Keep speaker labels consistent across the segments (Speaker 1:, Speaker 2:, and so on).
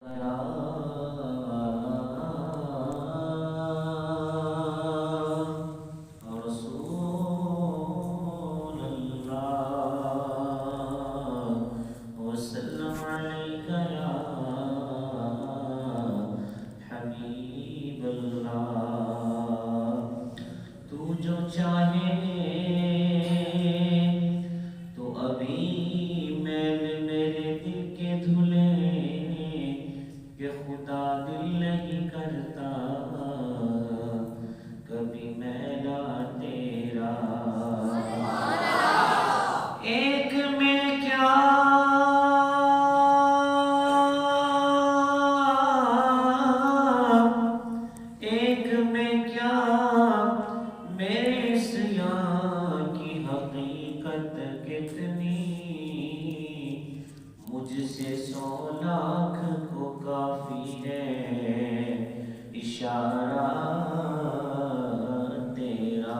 Speaker 1: تو جو چاہے تو ابھی میرے دل کے دھلے کہ خدا دل نہیں کرتا کبھی میرا تیرا ایک میں کیا میرے سیاہ کی حقیقت کتنی مجھ سے 100 لاکھ کو کافی ہے اشارہ تیرا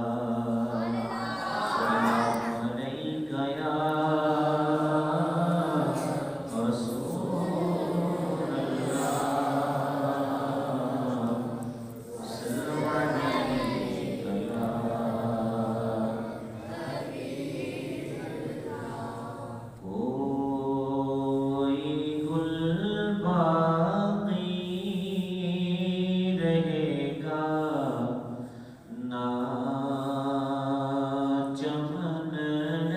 Speaker 1: سلام علیکہ یا رسول اللہ سلام علیکہ یا کوئی گل باقی رہے گا نہ چمن رہ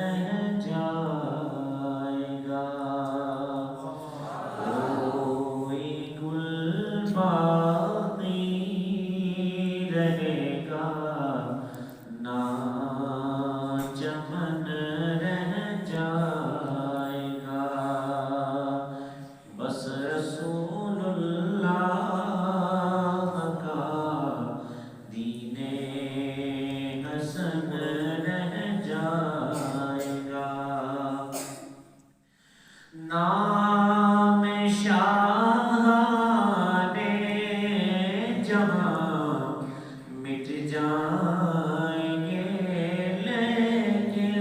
Speaker 1: جائے گا کوئی گل باقی رہے گا نہ چمن رہ جائے گا بس رسول اللہ کا دین حسن رہ جائے گا نام شاہ جہاں مٹ جائیں گے لیکن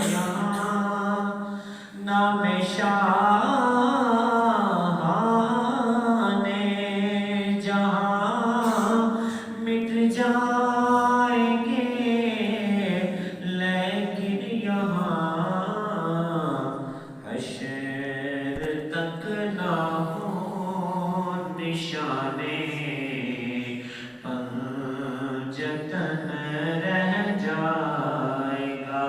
Speaker 1: یہاں نام شاہ جہاں مٹ جائیں گے لیکن یہاں حشر تک نہ ہو نشانے پنجتن رہ جائے گا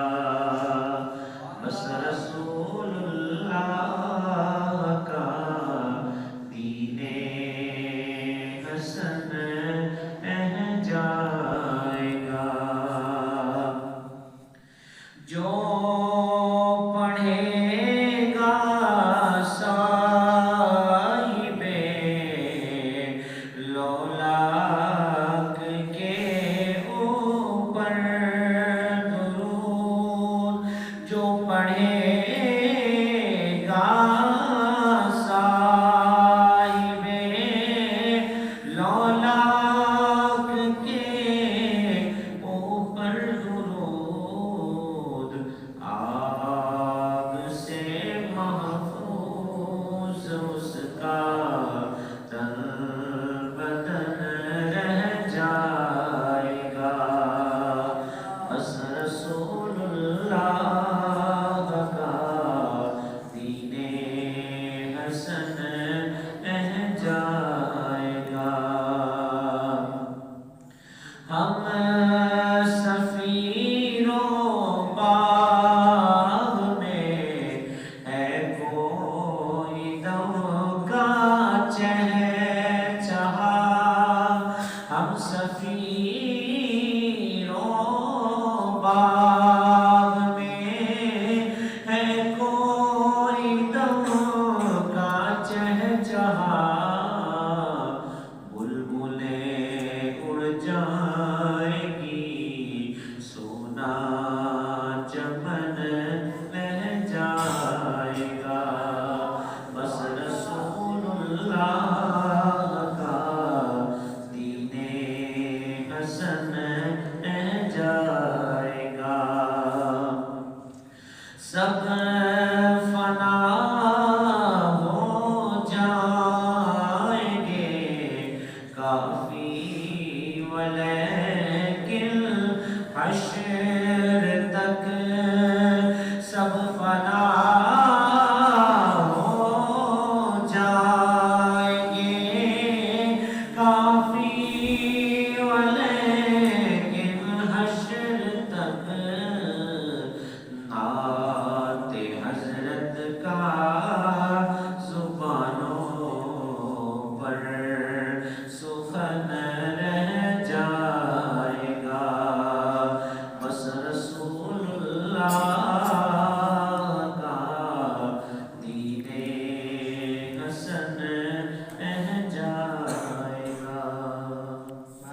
Speaker 1: بس رسول اللہ کا دین حسن رہ جائے گا جو پڑھے گا صاحب لولاک کے اوپر درود جو پڑھے گا صاحب لولاک کے اوپر درود آگ سے محفوظ اس کا